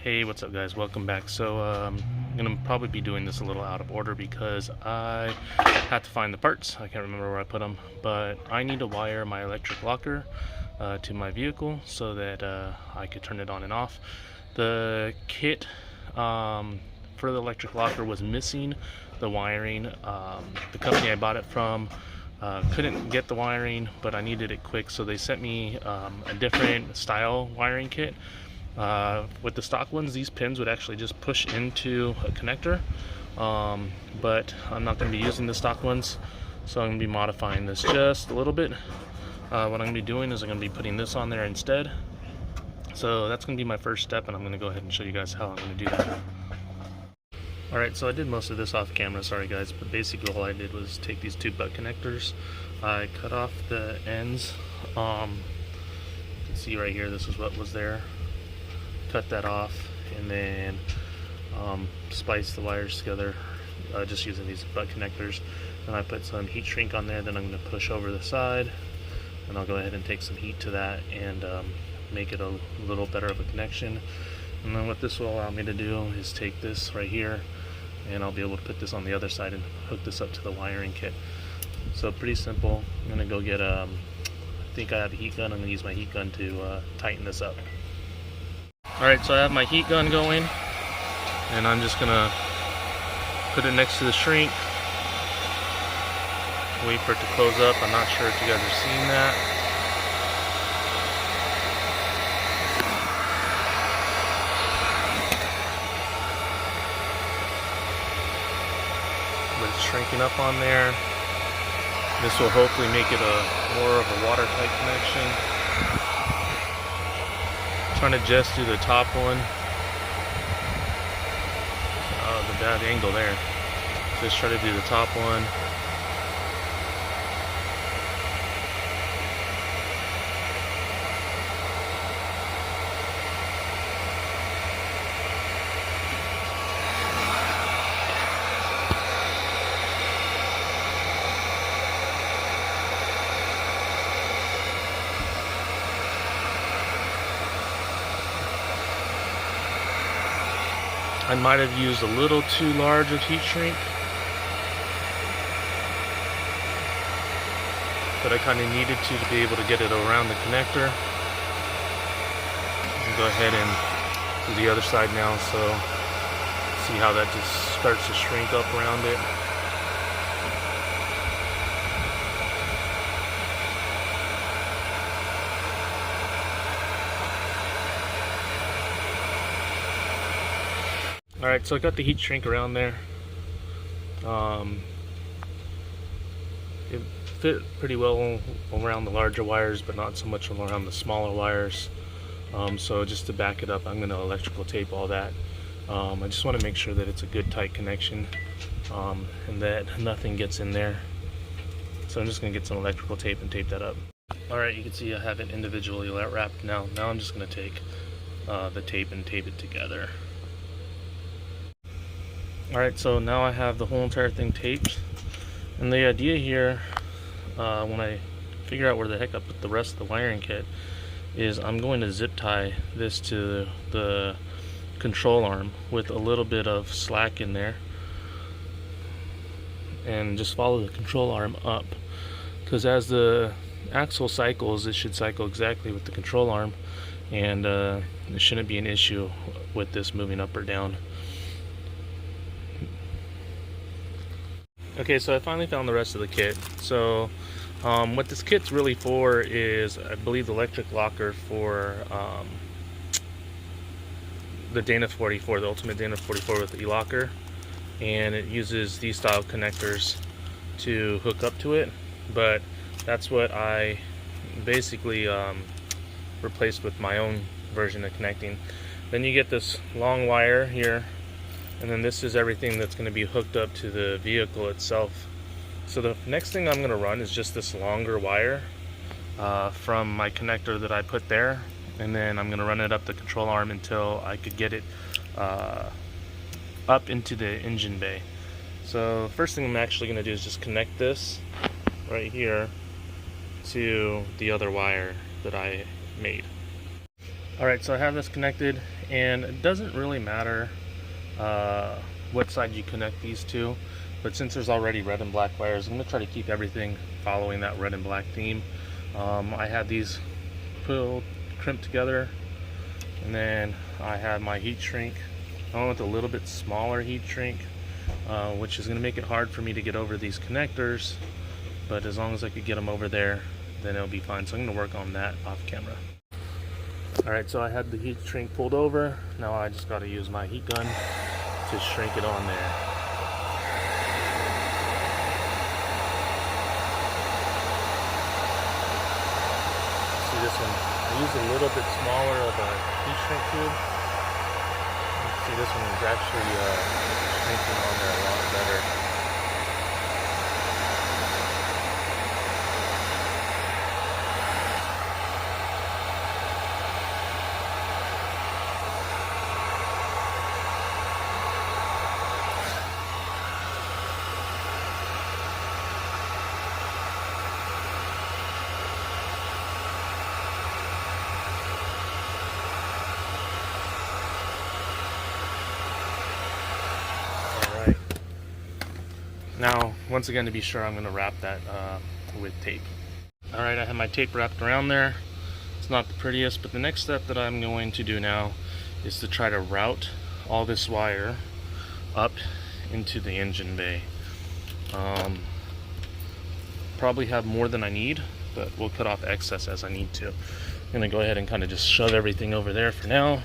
Hey, what's up guys? Welcome back. So I'm gonna probably be doing this a little out of order because I had to find the parts. I can't remember where I put them, but I need to wire my electric locker to my vehicle so that I could turn it on and off. The kit for the electric locker was missing the wiring. The company I bought it from couldn't get the wiring, but I needed it quick, so they sent me a different style wiring kit. With the stock ones, these pins would actually just push into a connector, but I'm not going to be using the stock ones, so I'm going to be modifying this just a little bit. What I'm going to be doing is I'm going to be putting this on there instead. So that's going to be my first step, and I'm going to go ahead and show you guys how I'm going to do that. Alright, so I did most of this off camera, sorry guys, but basically all I did was take these two butt connectors. I cut off the ends. You can see right here, this is what was there. Cut that off, and then splice the wires together just using these butt connectors. And I put some heat shrink on there, then I'm going to push over the side, and I'll go ahead and take some heat to that and make it a little better of a connection. And then what this will allow me to do is take this right here, and I'll be able to put this on the other side and hook this up to the wiring kit. So pretty simple. I'm going to go get I think I have a heat gun. I'm going to use my heat gun to tighten this up. Alright, so I have my heat gun going, and I'm just going to put it next to the shrink, wait for it to close up. I'm not sure if you guys are seeing that. But it's shrinking up on there. This will hopefully make it more of a watertight connection. Trying to just do the top one. Oh, the bad angle there. Just try to do the top one. I might have used a little too large of heat shrink, but I kind of needed to be able to get it around the connector. Go ahead and do the other side now, so see how that just starts to shrink up around it. Alright, so I got the heat shrink around there. It fit pretty well around the larger wires, but not so much around the smaller wires. So just to back it up, I'm going to electrical tape all that. I just want to make sure that it's a good tight connection and that nothing gets in there. So I'm just going to get some electrical tape and tape that up. Alright, you can see I have it individually wrapped now. Now I'm just going to take the tape and tape it together. Alright, so now I have the whole entire thing taped, and the idea here, when I figure out where the heck I put the rest of the wiring kit, is I'm going to zip tie this to the control arm with a little bit of slack in there, and just follow the control arm up, because as the axle cycles, it should cycle exactly with the control arm, and there shouldn't be an issue with this moving up or down. Okay, so I finally found the rest of the kit. So what this kit's really for is, I believe, the electric locker for the Dana 44, the Ultimate Dana 44 with the elocker, and it uses these style connectors to hook up to it. But that's what I basically replaced with my own version of connecting. Then you get this long wire here, and then this is everything that's going to be hooked up to the vehicle itself. So the next thing I'm going to run is just this longer wire from my connector that I put there, and then I'm going to run it up the control arm until I could get it up into the engine bay. So first thing I'm actually going to do is just connect this right here to the other wire that I made. Alright, so I have this connected, and it doesn't really matter what side you connect these to, but since there's already red and black wires, I'm going to try to keep everything following that red and black theme. I had these crimped together, and then I had my heat shrink. I went with a little bit smaller heat shrink, which is going to make it hard for me to get over these connectors, but as long as I could get them over there, then it'll be fine. So I'm going to work on that off camera. Alright, so I had the heat shrink pulled over. Now I just got to use my heat gun to shrink it on there. See this one? I used a little bit smaller of a heat shrink tube. You can see this one is actually shrinking on there a lot better. Now, once again, to be sure, I'm going to wrap that with tape. Alright, I have my tape wrapped around there. It's not the prettiest, but the next step that I'm going to do now is to try to route all this wire up into the engine bay. Probably have more than I need, but we'll cut off excess as I need to. I'm going to go ahead and kind of just shove everything over there for now,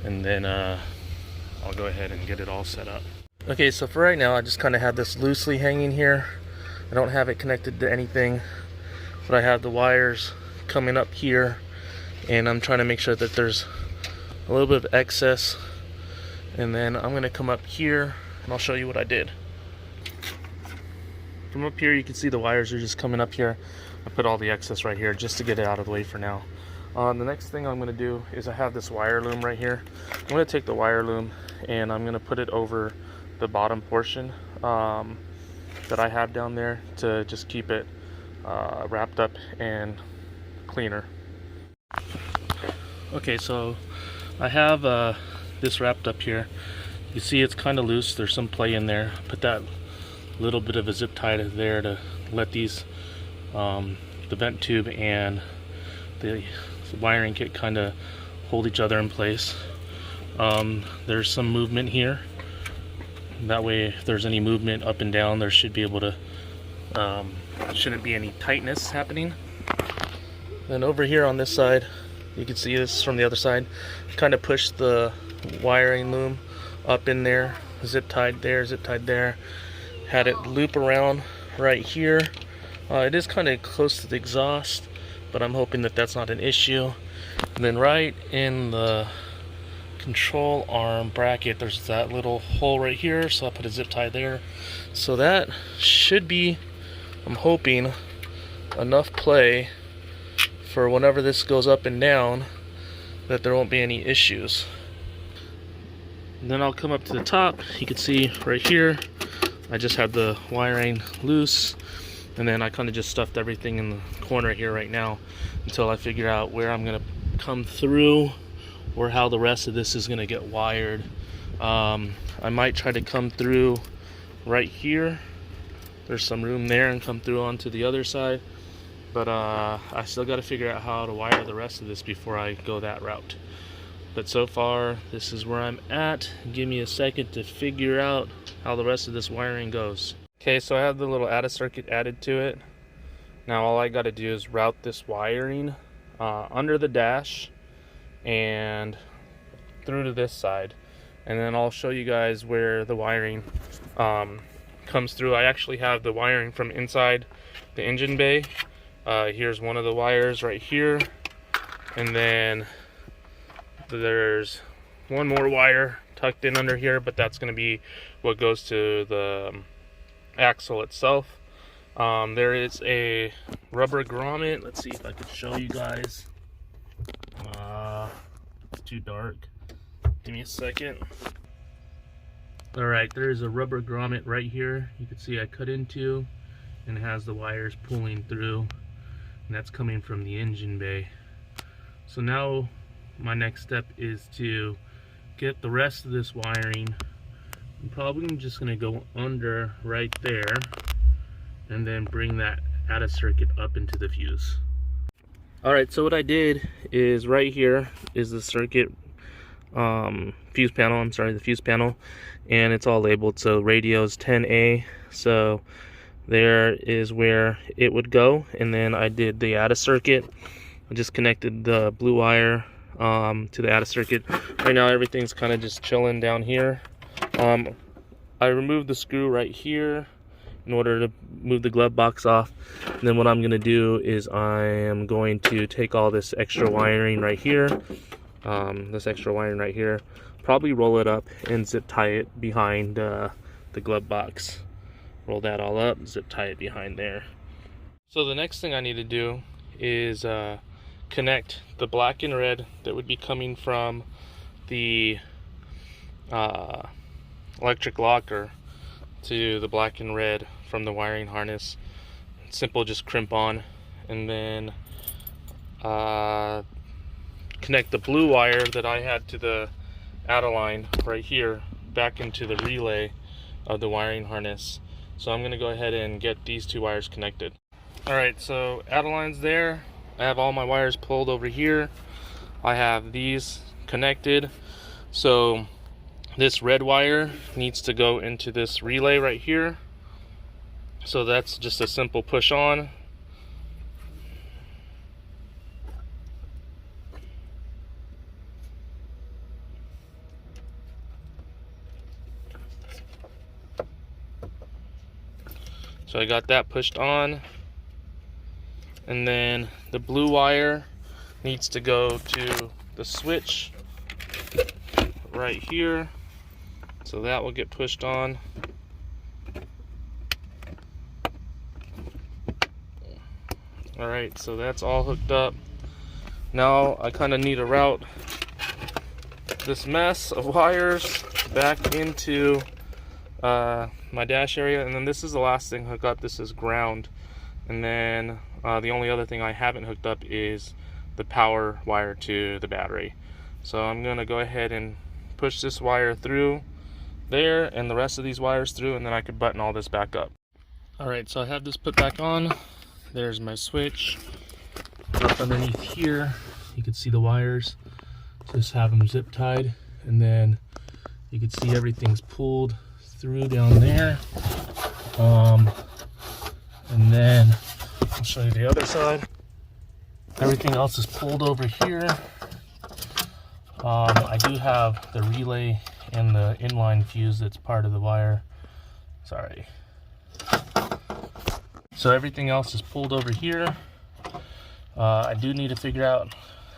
and then I'll go ahead and get it all set up. Okay, so for right now, I just kind of have this loosely hanging here. I don't have it connected to anything, but I have the wires coming up here, and I'm trying to make sure that there's a little bit of excess. And then I'm going to come up here, and I'll show you what I did. From up here, you can see the wires are just coming up here. I put all the excess right here just to get it out of the way for now. The next thing I'm going to do is I have this wire loom right here. I'm going to take the wire loom, and I'm going to put it over the bottom portion that I have down there to just keep it wrapped up and cleaner. Okay, so I have this wrapped up here. You see it's kind of loose. There's some play in there. Put that little bit of a zip tie there to let these the vent tube and the wiring kit kind of hold each other in place. There's some movement here. That way, if there's any movement up and down, there should be able to shouldn't be any tightness happening. Then over here on this side, you can see this from the other side, kind of push the wiring loom up in there, zip tied there, had it loop around right here. It is kind of close to the exhaust, but I'm hoping that that's not an issue. And then right in the control arm bracket, there's that little hole right here, so I'll put a zip tie there. So that should be, I'm hoping, enough play for whenever this goes up and down, that there won't be any issues. And then I'll come up to the top. You can see right here, I just had the wiring loose, and then I kind of just stuffed everything in the corner here right now until I figure out where I'm going to come through or how the rest of this is going to get wired. I might try to come through right here. There's some room there, and come through onto the other side. But I still got to figure out how to wire the rest of this before I go that route. But so far, this is where I'm at. Give me a second to figure out how the rest of this wiring goes. Okay, so I have the little added circuit added to it. Now all I got to do is route this wiring under the dash and through to this side, and then I'll show you guys where the wiring comes through. I actually have the wiring from inside the engine bay. Here's one of the wires right here, and then there's one more wire tucked in under here, but that's going to be what goes to the axle itself. There is a rubber grommet. Let's see if I can show you guys. It's too dark. Give me a second. Alright, there's a rubber grommet right here. You can see I cut into, and it has the wires pulling through, and that's coming from the engine bay. So now my next step is to get the rest of this wiring. I'm probably just going to go under right there and then bring that out of circuit up into the fuse. Alright, so what I did is right here is the circuit fuse panel, the fuse panel, and it's all labeled. So radio's 10A, so there is where it would go, and then I did the out of circuit. I just connected the blue wire to the out of circuit. Right now everything's kind of just chilling down here. I removed the screw right here in order to move the glove box off. And then what I'm going to do is I am going to take all this extra wiring right here, probably roll it up and zip tie it behind the glove box. Roll that all up, zip tie it behind there. So the next thing I need to do is connect the black and red that would be coming from the electric locker to the black and red from the wiring harness. Simple, just crimp on, and then connect the blue wire that I had to the out of line right here back into the relay of the wiring harness. So I'm going to go ahead and get these two wires connected. Alright, so out of line's there. I have all my wires pulled over here. I have these connected. So this red wire needs to go into this relay right here. So that's just a simple push on. So I got that pushed on. And then the blue wire needs to go to the switch right here. So that will get pushed on. Alright, so that's all hooked up. Now I kind of need to route this mess of wires back into my dash area, and then this is the last thing hook up. This is ground, and then the only other thing I haven't hooked up is the power wire to the battery. So I'm going to go ahead and push this wire through there and the rest of these wires through, and then I could button all this back up. Alright, so I have this put back on. There's my switch. Up underneath here you can see the wires. Just have them zip tied, and then you can see everything's pulled through down there. And then I'll show you the other side. Everything else is pulled over here. I do have the relay and the inline fuse that's part of the wire. Sorry. So everything else is pulled over here. I do need to figure out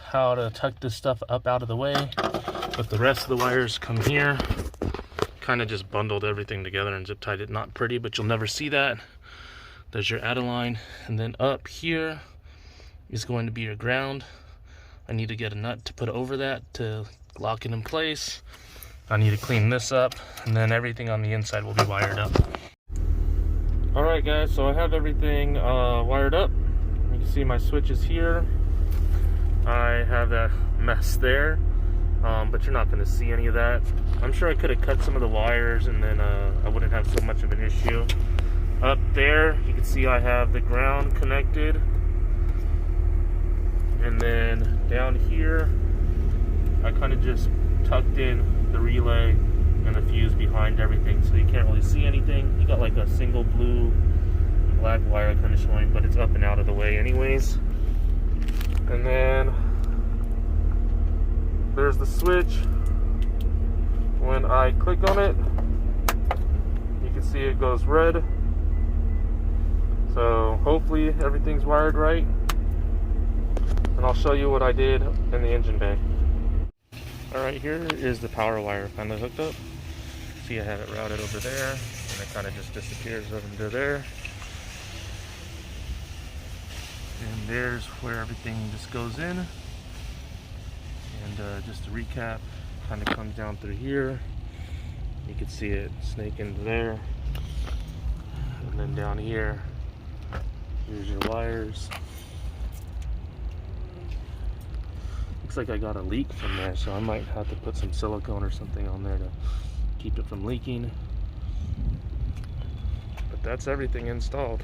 how to tuck this stuff up out of the way, but the rest of the wires come here. Kind of just bundled everything together and zip tied it. Not pretty, but you'll never see that. There's your add line, and then up here is going to be your ground. I need to get a nut to put over that to lock it in place. I need to clean this up, and then everything on the inside will be wired up. Alright guys, so I have everything wired up. You can see my switches here. I have that mess there, but you're not going to see any of that. I'm sure I could have cut some of the wires, and then I wouldn't have so much of an issue. Up there, you can see I have the ground connected. And then down here, I kind of just tucked in the relay and the fuse behind everything, so you can't really see anything. You got like a single blue and black wire kind of showing, but it's up and out of the way anyways. And then there's the switch. When I click on it, you can see it goes red. So hopefully everything's wired right. And I'll show you what I did in the engine bay. Alright, here is the power wire finally hooked up. See, I have it routed over there, and it kind of just disappears over into there. And there's where everything just goes in. And just to recap, kind of comes down through here. You can see it snake into there. And then down here, here's your wires. Looks like I got a leak from there, so I might have to put some silicone or something on there to keep it from leaking. But that's everything installed.